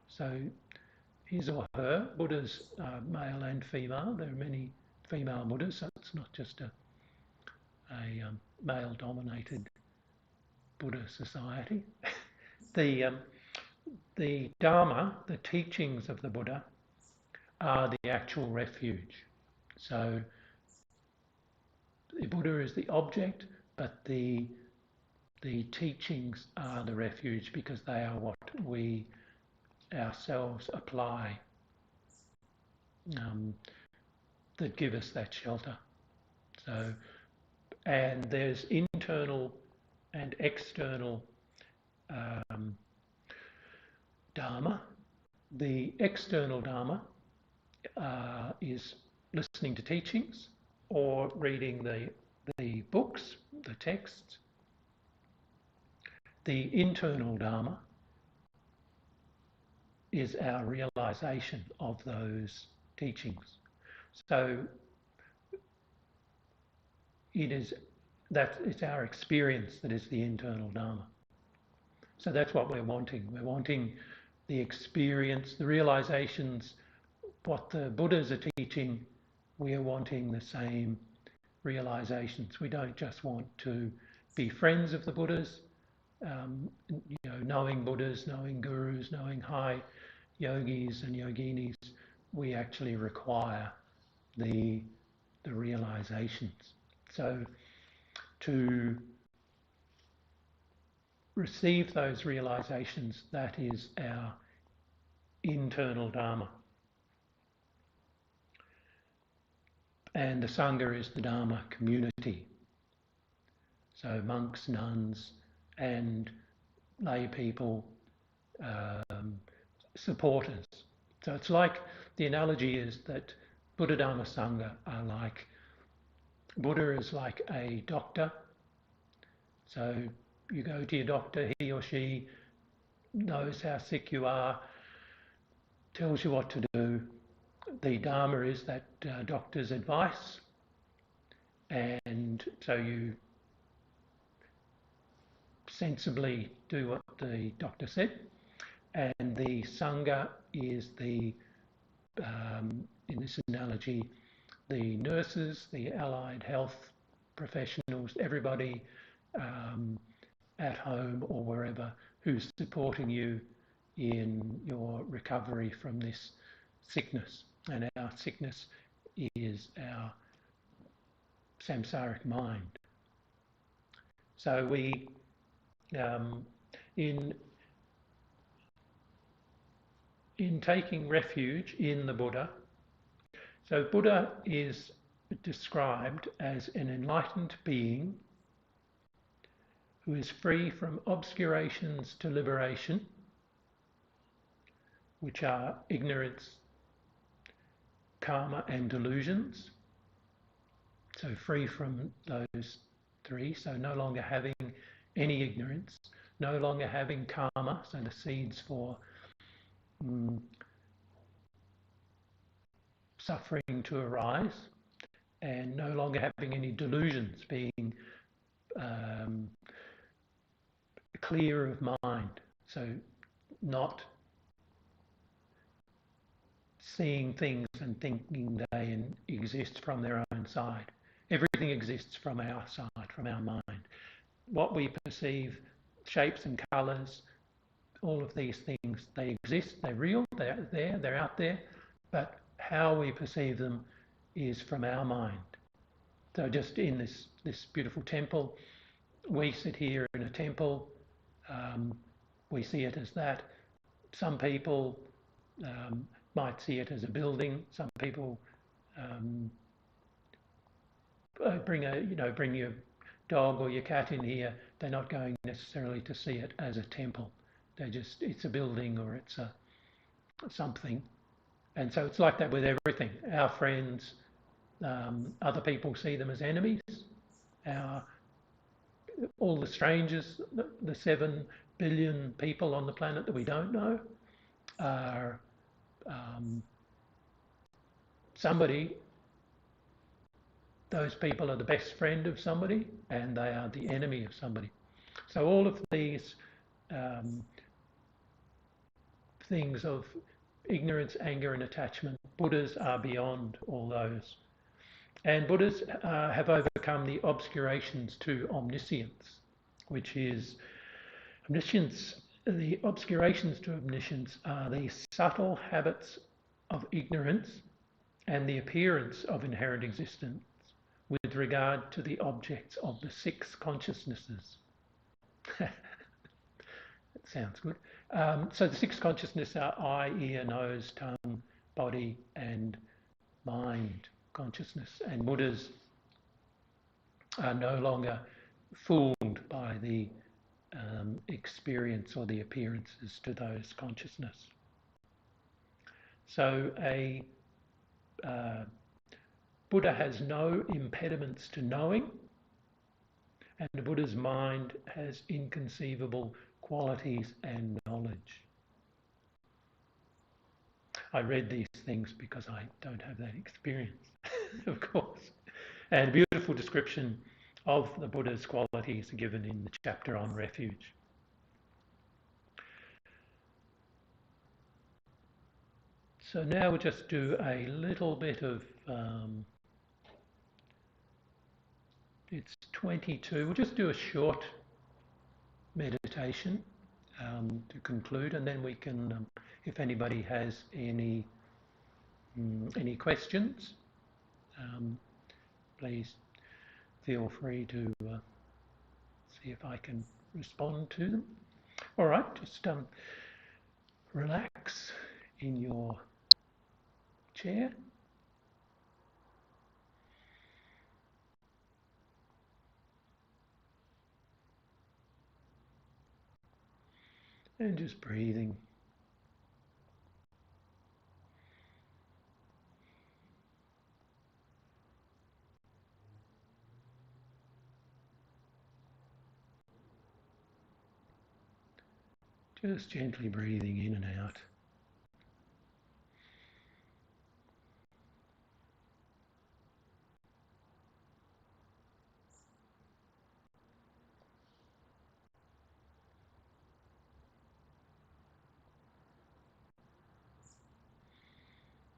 So his or her, Buddhas male and female. There are many female Buddhas, so it's not just a male-dominated Buddha society. The Dharma, the teachings of the Buddha, are the actual refuge. So the Buddha is the object, but the teachings are the refuge, because they are what we ourselves apply that give us that shelter. So, and there's internal and external Dharma. The external Dharma is listening to teachings or reading the books, the texts. The internal Dharma is our realization of those teachings. So it's our experience that is the internal Dharma. So that's what we're wanting. We're wanting the experience, the realizations, what the Buddhas are teaching we are wanting the same realizations. We don't just want to be friends of the Buddhas, knowing Buddhas, knowing gurus, knowing high yogis and yoginis. We actually require the realizations. So to receive those realizations, that is our internal Dharma. And the Sangha is the Dharma community. So monks, nuns, and lay people, supporters. So it's like, the analogy is that Buddha Dharma Sangha are like, Buddha is like a doctor. So you go to your doctor, he or she knows how sick you are, tells you what to do. The Dharma is that doctor's advice, and so you sensibly do what the doctor said. And the Sangha is the, in this analogy, the nurses, the allied health professionals, everybody at home or wherever who's supporting you in your recovery from this sickness. And our sickness is our samsaric mind. So we, in taking refuge in the Buddha, so Buddha is described as an enlightened being who is free from obscurations to liberation, which are ignorance, karma and delusions. So free from those three, so no longer having any ignorance, no longer having karma, so the seeds for suffering to arise, and no longer having any delusions, being clear of mind, so not seeing things and thinking they exist from their own side. Everything exists from our side, from our mind. What we perceive, shapes and colours, all of these things, they exist, they're real, they're there, they're out there, but how we perceive them is from our mind. So just in this beautiful temple, we sit here in a temple, we see it as that. Some people might see it as a building. Some people bring your dog or your cat in here. They're not going necessarily to see it as a temple. It's a building or it's something. And so it's like that with everything. Our friends, other people see them as enemies. All the strangers, the 7 billion people on the planet that we don't know, are somebody. Those people are the best friend of somebody, and they are the enemy of somebody. So all of these things of ignorance, anger and attachment, Buddhas are beyond all those. And Buddhas have overcome the obscurations to omniscience, which is omniscience. The obscurations to omniscience are the subtle habits of ignorance and the appearance of inherent existence with regard to the objects of the 6 consciousnesses. That sounds good. So the 6 consciousnesses are eye, ear, nose, tongue, body and mind consciousness. And Buddhas are no longer fooled by the experience or the appearances to those consciousness. So a Buddha has no impediments to knowing, and the Buddha's mind has inconceivable qualities and knowledge. I read these things because I don't have that experience, of course. And a beautiful description of the Buddha's qualities are given in the chapter on refuge. So now we'll just do a little bit of it's 22. We'll just do a short meditation to conclude, and then we can, if anybody has any questions, please feel free to see if I can respond to them. All right, just relax in your chair. And just breathing. Just gently breathing in and out.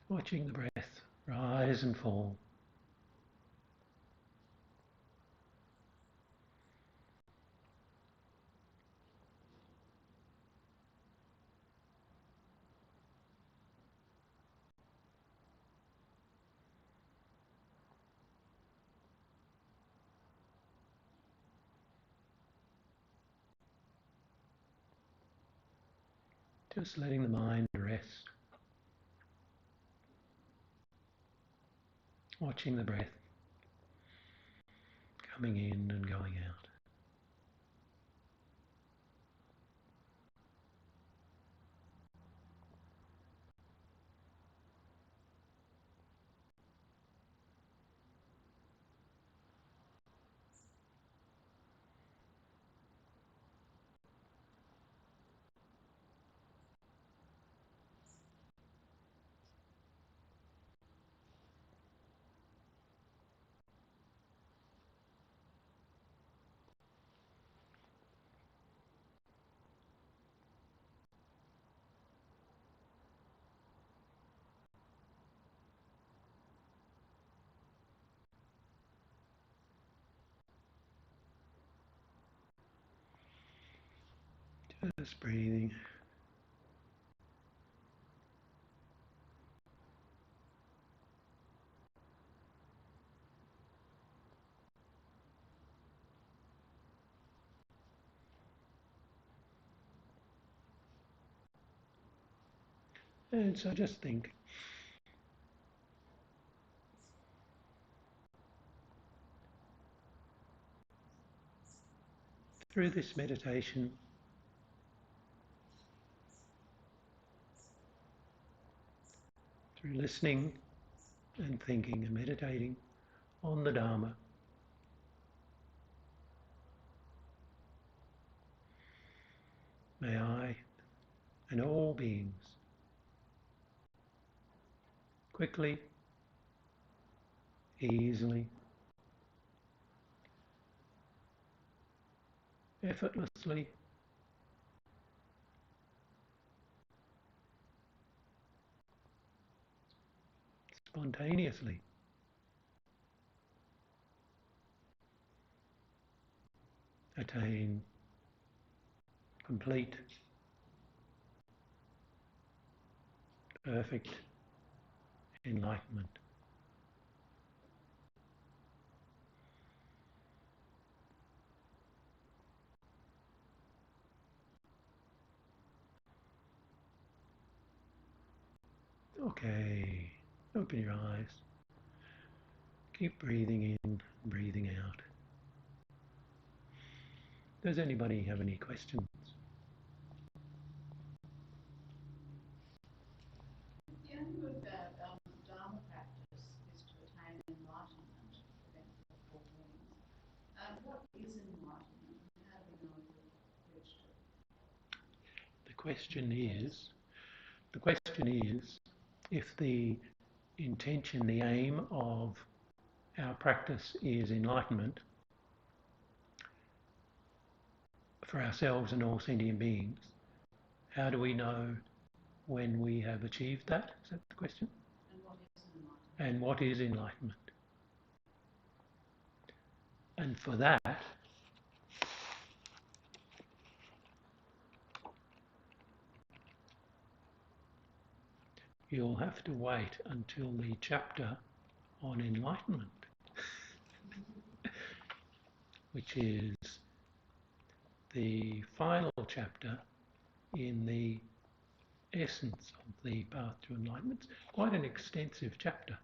Watching the breath rise and fall. Just letting the mind rest. Watching the breath coming in and going out. Just breathing. And so just think. Through this meditation, through listening and thinking and meditating on the Dharma, may I and all beings quickly, easily, effortlessly, spontaneously attain complete, perfect enlightenment. Okay, open your eyes. Keep breathing in, breathing out. Does anybody have any questions? The aim of Dharma practice is to attain enlightenment for the benefit of all beings. What is enlightenment, and how do we know if we've reached it? The question is, if the intention, the aim of our practice is enlightenment for ourselves and all sentient beings, how do we know when we have achieved that? Is that the question? And what is enlightenment? and what is enlightenment. And for that, you'll have to wait until the chapter on enlightenment, which is the final chapter in the essence of the path to enlightenment. It's quite an extensive chapter.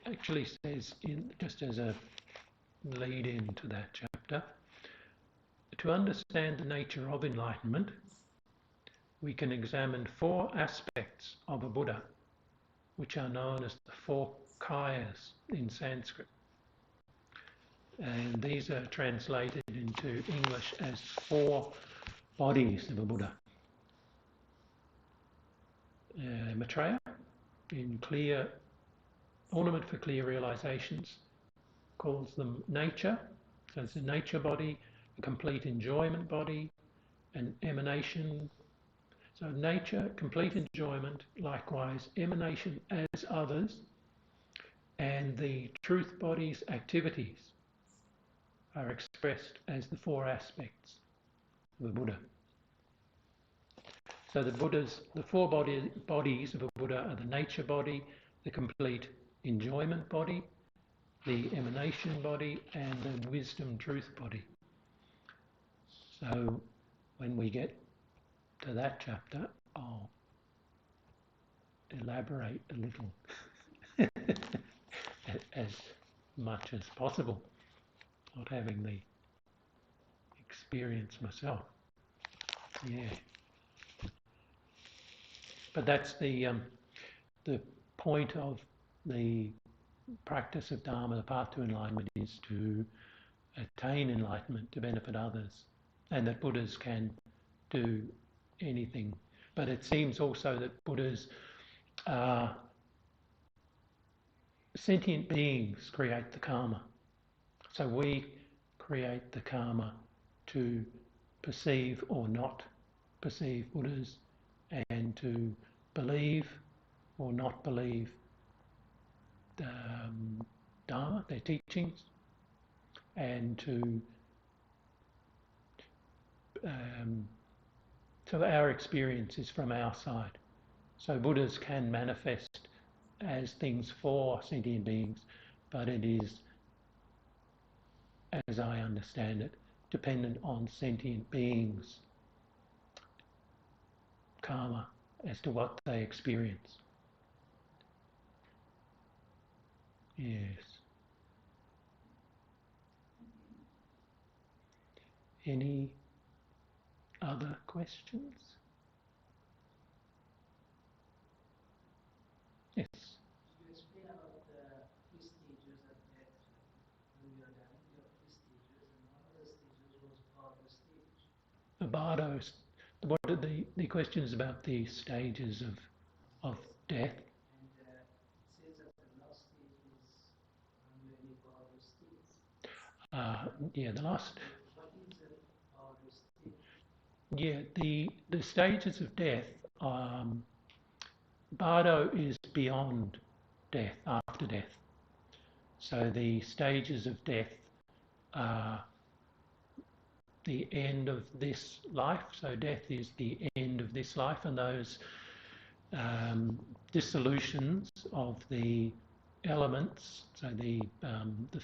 Actually says, just as a lead in to that chapter, to understand the nature of enlightenment, we can examine four aspects of a Buddha, which are known as the four kayas in Sanskrit. And these are translated into English as four bodies of a Buddha. Maitreya, in clear Ornament for Clear Realizations, calls them nature. So it's a nature body, a complete enjoyment body, an emanation. So nature, complete enjoyment, likewise emanation as others, and the truth body's activities are expressed as the four aspects of a Buddha. So the four bodies of a Buddha are the nature body, the complete enjoyment body, the emanation body, and the wisdom truth body. So when we get to that chapter, I'll elaborate a little as much as possible, not having the experience myself. Yeah. But that's the point of the practice of Dharma, the path to enlightenment, is to attain enlightenment, to benefit others, and that Buddhas can do anything. But it seems also that Buddhas are sentient beings, create the karma. So we create the karma to perceive or not perceive Buddhas, and to believe or not believe Dharma, their teachings, and to so our experience is from our side. So Buddhas can manifest as things for sentient beings, but it is, as I understand it, dependent on sentient beings' karma as to what they experience. Yes. Any other questions? Yes. You explain about the three stages of death when we are dying. There are three stages, and one of the stages was Bardo stage. Bardo. What are the questions about the stages of death? And it says that the last stage is really Bardo stage. Yeah, the last. What is a Bardo stage? Yeah, the stages of death. Bardo is beyond death, after death. So the stages of death are the end of this life. So death is the end of this life, and those dissolutions of the elements, so the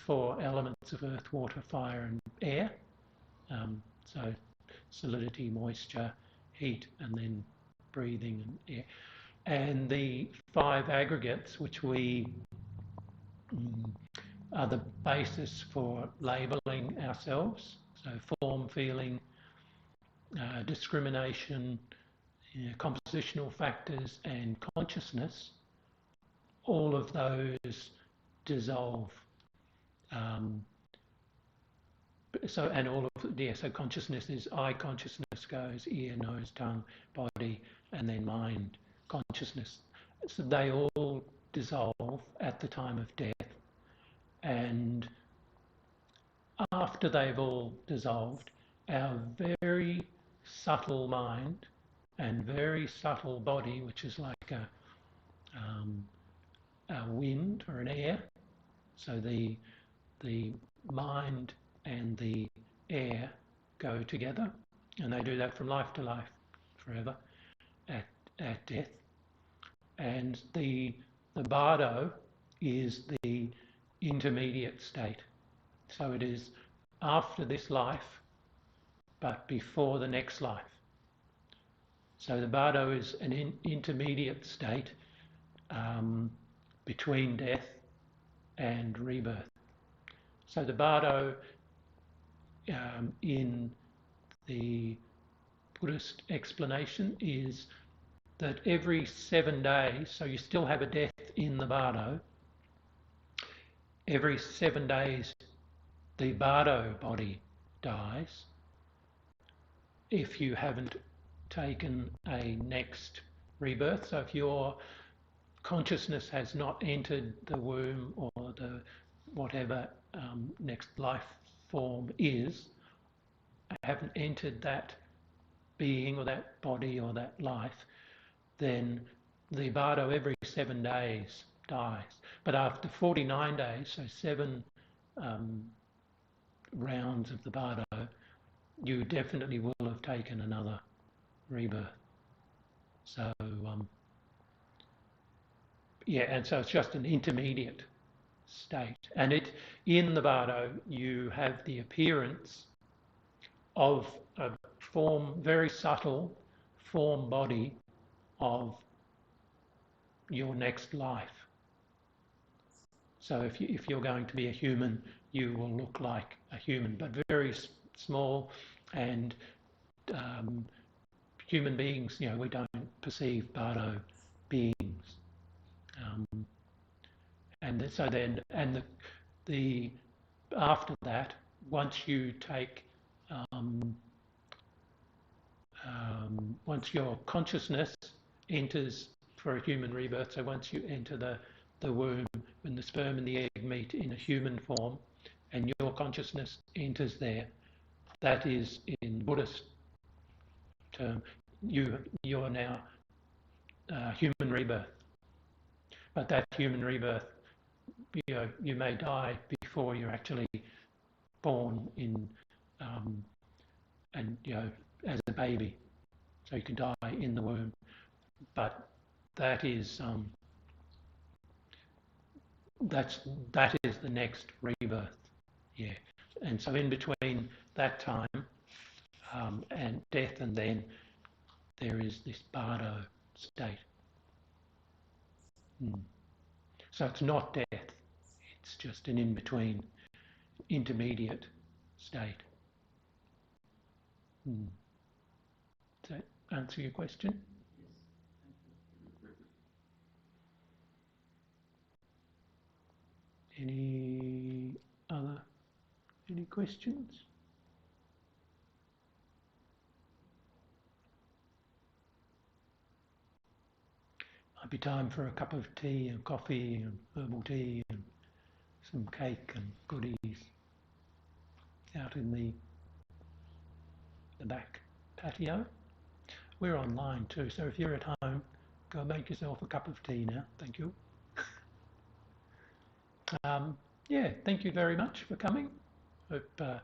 four elements of earth, water, fire and air, so solidity, moisture, heat, and then breathing and air, and the five aggregates which we are the basis for labelling ourselves, so form, feeling, discrimination, compositional factors and consciousness. All of those dissolve. So consciousness is eye consciousness goes, ear, nose, tongue, body, and then mind consciousness. So they all dissolve at the time of death, and after they've all dissolved, our very subtle mind and very subtle body, which is like a wind or an air, so the mind and the air go together, and they do that from life to life, forever, at death. And the Bardo is the intermediate state. So it is after this life, but before the next life. So the Bardo is an intermediate state between death and rebirth. So the Bardo in the Buddhist explanation is that every 7 days, so you still have a death in the Bardo, every 7 days the Bardo body dies if you haven't taken a next rebirth. So if your consciousness has not entered the womb or the whatever next life form is, haven't entered that being or that body or that life, then the Bardo every 7 days dies. But after 49 days, so 7 rounds of the Bardo, you definitely will have taken another rebirth. So, yeah, and so it's just an intermediate state. And in the Bardo, you have the appearance of a form, very subtle form body of your next life. So if you're going to be a human, you will look like a human, but very small. And human beings, we don't perceive Bardo beings. And so then, and the after that, once you take, once your consciousness enters for a human rebirth, so once you enter the womb, when the sperm and the egg meet in a human form, and your consciousness enters there, that is, in Buddhist term, you are now human rebirth. But that human rebirth, you may die before you're actually born in, and as a baby, so you can die in the womb. But that is that is the next rebirth, yeah. And so in between that time and death, and then there is this Bardo state. So it's not death; it's just an in-between, intermediate state. Does that answer your question? Any questions? Might be time for a cup of tea and coffee and herbal tea and some cake and goodies out in the back patio. We're online too, so if you're at home, go make yourself a cup of tea now. Thank you. Yeah, thank you very much for coming. Hope it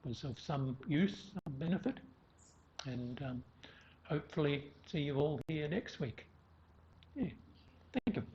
was of some use, some benefit, and hopefully see you all here next week. Yeah, thank you.